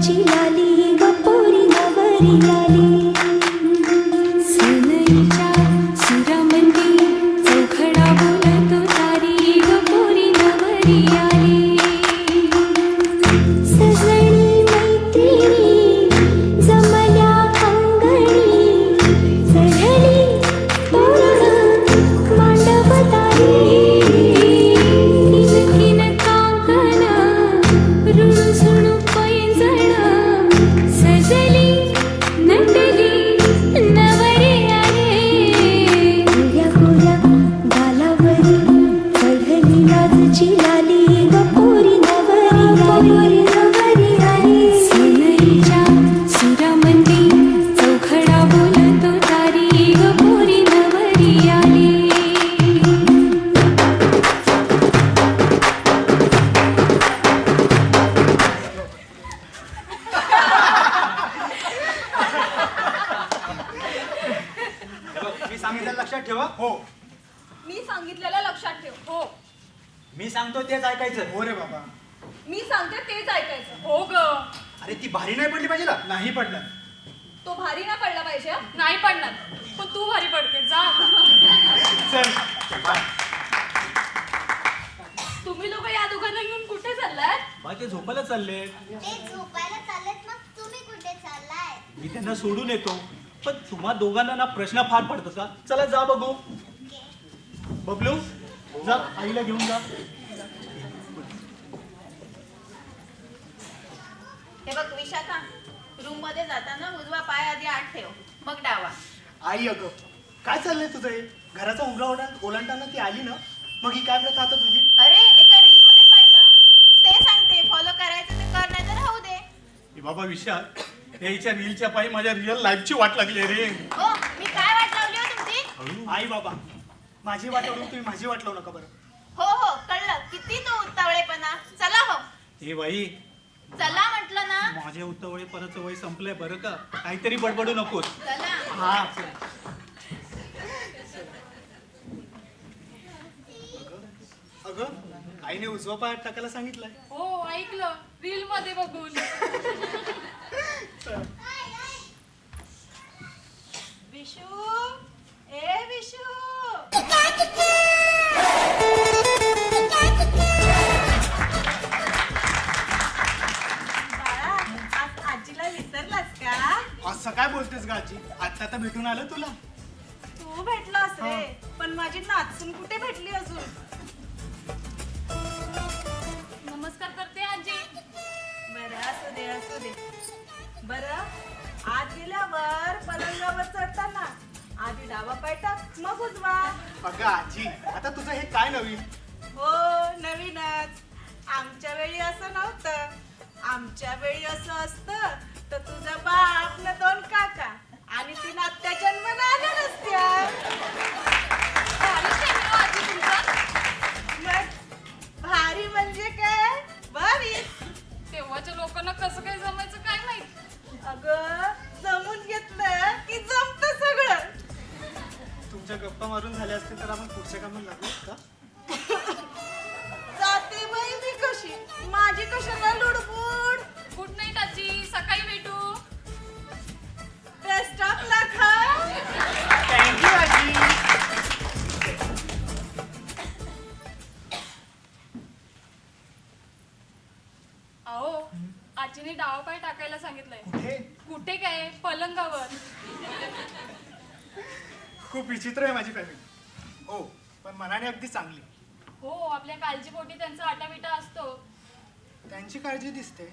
लाजची लाली ग पोरी नवरी आली सनईच्या सुरामंदी चौखडा बोलतो तारी ग पोरी नवरी आली सजणी मैत्रिणी जमल्या अंगणी चढली तोरण मांडव तारी किन काकण रुणझुण पैंजण सजली नटली नवरी आली गोऱ्या गोऱ्या गालावरी चढली लाजची लाली ग पोरी नवरी आली सनईच्या सुरामंदी चौखडा बोलतो तारी ग पोरी नवरी आली मी सांगितलं लक्षात ठेवा. हो. मी सांगितलेलं लक्षात ठेव. हो. मी सांगतो तेच ऐकायचं. हो रे बाबा. मी सांगते तेच ऐकायचं. हो ग. अरे ती भारी नाही पडली पाहिजे ना. नाही पडलं. तो भारी ना पडला पाहिजे हं? नाही पडणार पण तू भारी पडते जा आता. चल. तुम्ही लोक या दोघांना घेऊन कुठे चाललाय? बा ते झोपायला चालले. ते झोपायला चाललेत, मग तुम्ही कुठे चाललाय? मी त्यांना सोडून येतो. पण तुम्हा दोघांना ना प्रश्न फार पडतो का? चला जा बघू. बबलू जा आईला घेऊन जा. हे बघ विशाखा, रूम मध्ये जाताना उजवा पाय आधी आत ठेव, मग डावा. आई अगं काय चाललंय तुझं हे? घराचा उघडा ओलांडताना ती आली ना, मग ही काय प्रथा आता तुझी? अरे एका रील मध्ये पाहिलं, ते सांगते फॉलो करायचं ते कर, नाही तर राहू दे. ए बाबा विशाल, याच्या रीलच्या पायी माझ्या रिअल लाईफची वाट लागली रे. हो, मी काय वाट लावली हो तुमची? आई बाबा, माझी वाट लावून तुम्ही माझी वाट लावू नका बरं. हो हो कळलं, किती तो उतावळेपणा. चला हो, ए बाई चला म्हटलं ना. माझ्या उतावळे परत वय संपलंय बरं का. काहीतरी बडबडू नकोस. चला. हा. अगं आईने उजवा पाय टाकायला सांगितलंय. हो ऐकलं रील मध्ये बघून. विशू, ए विशू. बाळा, आज आजीला विसरलास का? असं काय बोलतेस ग आजी? आता तर भेटून आलं तुला. तू भेटलास रे, पण माझी नाचून कुठे भेटली अजून? नमस्कार करते आजी. बरं असू दे असू दे. बरं आत गेल्यावर पलंगावर चढताना आधी डावा पाय टाक, मग उजवा. अगं आजी, आता तुझं हे काय नवीन? हो नवीनच. आमच्या वेळी असं नव्हतं. आमच्या वेळी असं असतं तर तुझा बाप न 2 काका आणि 3 आत्या जन्माला आल्या नसत्या. भारी प्रेम आहे हो आजी तुमचं. मग भारी म्हणजे काय? भारी. तेव्हाच्या लोकांना कसं काय जमायचं काय माहित. अगं जमून घेतलं की जमतं सगळं. तुमच्या गप्पा मारून झाल्या असतील तर आपण पुढच्या कामाला लागलो का? जाते बाई मी कशी, माझी कशाला लुडबुड. गुड नाईट आजी, सकाळी भेटू. बेस्ट ऑफ लक हा. थँक्यू आजी. अहो आजीने डावा पाय टाकायला सांगितलंय. कुठे? कुठे काय, पलंगावर. खूप विचित्र आहे माझी फॅमिली. हो पण मनाने अगदी चांगली. हो आपल्या काळजीपोटी त्यांचा आटाविटा असतो. त्यांची काळजी दिसते,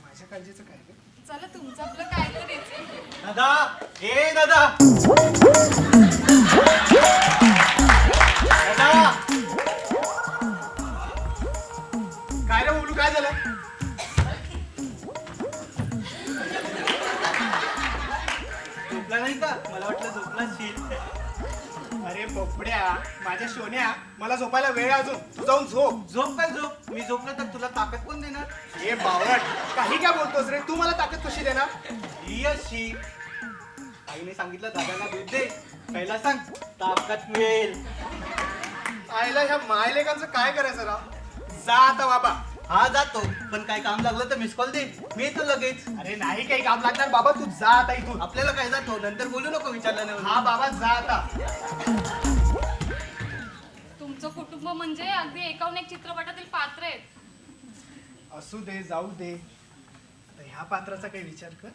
माझ्या काळजीचं काय रे? चला तुमचं आपलं काय करायचं. दादा, ए दादा. दादा. काय रे बोलू, काय झालं? झोपला नाही का? मला वाटलं झोपला शील. अरे बबड्या, माझ्या सोन्या, मला झोपायला वेळ आहे अजून. तू जाऊन झोप. झोप काय झोप? मी झोपलं तर तुला ताकद कोण देणार? हे बावळट, काही काय बोलतोस रे? तू मला ताकद कशी देणार? ही अशी. आईने सांगितलं दादाला दूध दे, पहिला सांग ताकद मिळेल. आईला ह्या मायलेकांचं काय करायचं राव? जा आता बाबा, हा जातो, पण काय काम लागलं तर मिस कॉल दे, मी येतो लगेच. अरे नाही काही काम लागणार बाबा, तू जा आता इथून. आपल्याला काय जातो, नंतर बोलू नको विचारलं हा बाबा जा आता. तुमचं कुटुंब म्हणजे अगदी एकाहून एक चित्रपटातील पात्र आहेत. असू दे जाऊ दे, आता ह्या पात्राचा काही विचार कर.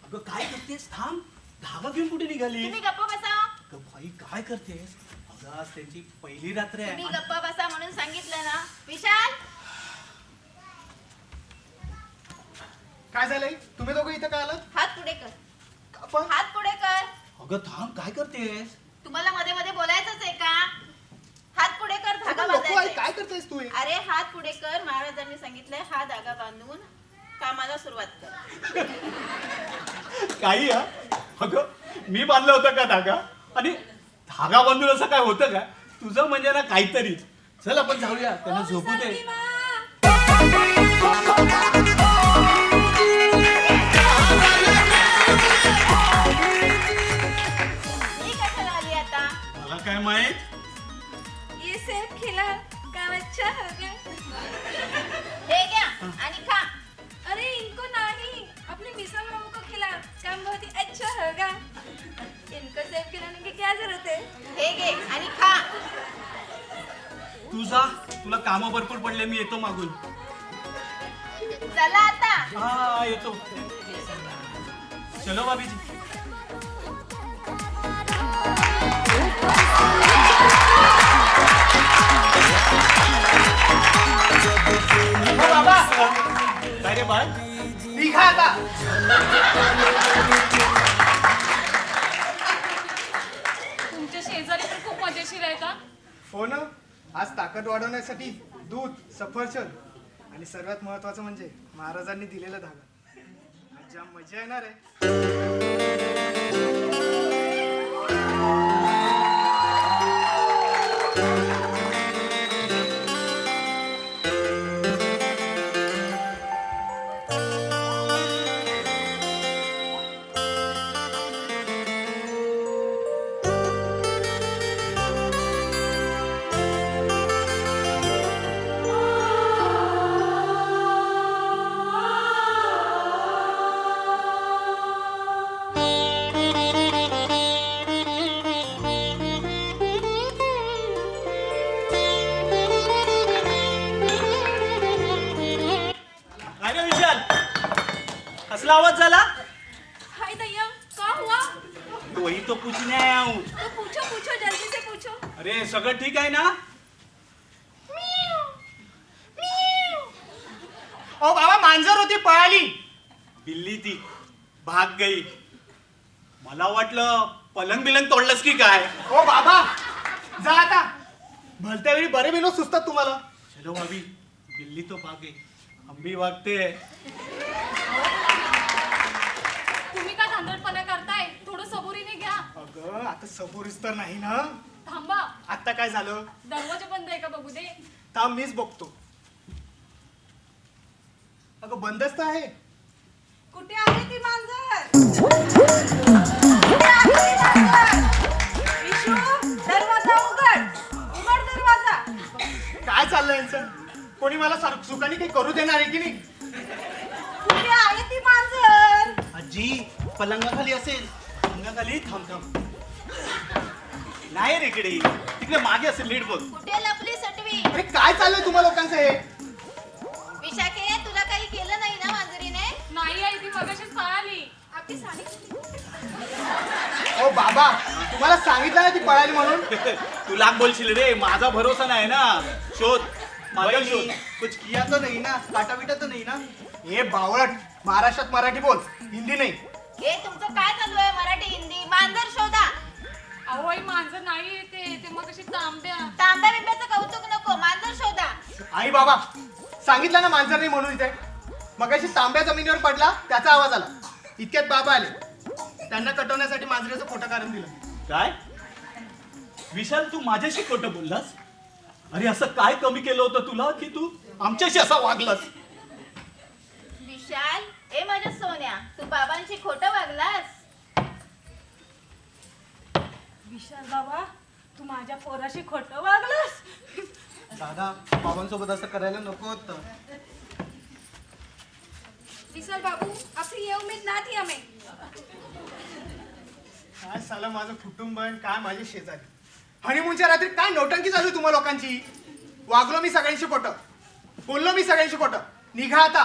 अगं काय करतेस, थांब. धागा घेऊन कुठे निघाली? तुम्ही गप्प बसा. अगं बाई काय करतेस? अगं आज त्यांची पहिली रात्र तुम्ही आहे. गप्प बसा म्हणून सांगितलं ना. विशाल काय झालंय, तुम्ही दोघं इथं काय आलात? हात पुढे कर. आपण हात पुढे कर. अगं थांब, काय करतेस? तुम्हाला मध्ये मध्ये बोलायचंच आहे का? हात पुढे कर. धागा नको आहे, बांधायचा. काय करतेस तू हे? अरे हात पुढे कर. महाराजांनी सांगितलंय हा धागा बांधून कामाला सुरुवात कर. काही हा? अगं मी बांधला होता का धागा? आणि धागा बांधून असं काय होतं का? तुझं म्हणजे ना काहीतरी. चल आपण जाऊया, त्यांना झोपू दे. मी कशाला आली आता? मला काय माहित? ये सेब खिला काम अच्छा होगा. हे घ्या आणि खा. अरे इनको नहीं, अपने मिसर मामू को खिला, काम बहुत ही अच्छा होगा. इनको सेब खिलाने की क्या जरूरत है? हे घे आणि खा. तू जा, तुला कामं भरपूर पडले, मी येतो मागून. चला आता. हा येतो. चलो भाभीजी. हो बाबा काय रे बाळ? निघा आता. तुमच्या शेजारी पण खूप मजेशीर आहेत हा. हो ना, आज ताकद वाढवण्यासाठी दूध, सफरचंद आणि सर्वात महत्वाचं म्हणजे महाराजांनी दिलेला धागा. आज जाम मजा येणार आहे. काय रे विशाल, कसला आवाज झाला? हाय दैया, क्या हुआ? वही तो पूछने आया हूँ. तो पूछो पूछो, जल्दी से पूछो. अरे सगळं ठीक आहे ना? ओ बाबा, मांजर होती पळाली. बिल्ली ती भाग गई. मला वाटलं पलंग बिलंग तोडलंस की काय. ओ बाबा जा आता. भलत्या वेळी बरे विनोद सुचतात तुम्हाला. चलो भाभी, बिल्ली तो भागे, हम भी भागते हैं. तुम्ही काय धांदडपणा करताय? थोडं सबुरीने घ्या. अगं आता सबुरीच तर नाही ना. थांबा, आता काय झालं? दरवाजा बंद आहे का बघू दे. थांब मीच बघतो. अगं बंदच तर आहे. कुठे आहे ती मांजर? कुठे आहे ती मांजर? विशू, दरवाजा उघड. उघड दरवाजा. काय चाललंय यांचं? कोणी मला सुखाने काही करू देणार आहे की नाही? कुठे आहे ती मांजर? आजी पलंगाखाली असेल. पलंगाखाली थांब थांब. नाही रे इकडे, तिकडे मागे असेल, नीट बघ. कुठे लपली सटवी? अरे काय चाललंय तुम्हा लोकांचं हे? विशाखे, तुला काही केलं नाही ना मांजरीने? नाही आई, ती मगाशीच पळाली. आपली साडी ओ बाबा, तुम्हाला सांगितलं ना ती पळाली म्हणून. तू लाख बोलशील रे, माझा भरोसा नाही ना. शोध, माझा शोध. कुछ किया तो नाही ना, काटा बिटा तो नाही ना. हे बावळट, महाराष्ट्रात मराठी बोल, हिंदी नाही. हे तुमचं काय चालू आहे? मराठी हिंदी. मांजर शोधा. अहो आई, मांजर नाही येते, ते मगाशी तांब्या. तांब्या बिंब्याचं कौतुक नको. मांजर शोधा. आई बाबा, सांगितलं ना मांजर नाही म्हणून इथे. मगाशी तांब्या जमिनीवर पडला, त्याचा आवाज आला. इतक्यात बाबा आले. त्यांना कटवण्यासाठी मांजरेचं खोटं कारण दिलं. काय विशाल, तू माझ्याशी खोटं बोललास? अरे असं काय कमी केलं होतं तुला की तू आमच्याशी असा वागलास? विशाल, ए माझ्या सोन्या, तू बाबांशी खोटं वागलास. विशाल बाबा, तू माझ्या पोराशी खोटं वागलास. दादा बाबांसोबत असं करायला नको होतं. विशाल बाबू आपकी ये उम्मीद ना थी हमें. काय साला माझं कुटुंब आणि काय माझे शेजारी. हनीमूनच्या रात्री काय नौटंकी चालू आहे तुम्हा लोकांची. वागलो मी सगळ्यांशी खोटं, बोललो मी सगळ्यांशी खोटं. निघा आता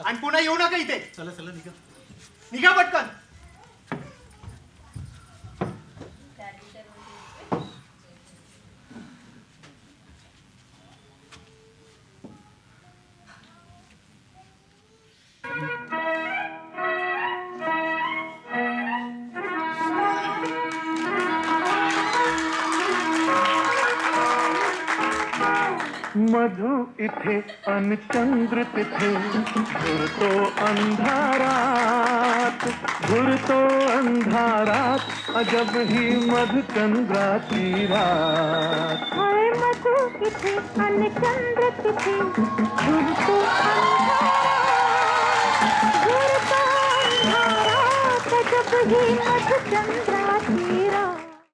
आणि पुन्हा येऊ नका इथे. चला चला निघा. निघा पटकन. मधु इथे अनचंद्र तिथे घुरतो अंधारात अजब ही मधुचंद्राची रात. हाय मधु इथे आणि चंद्र तिथे घुरतो अंधारात जब ही मधुचंद्राची रात.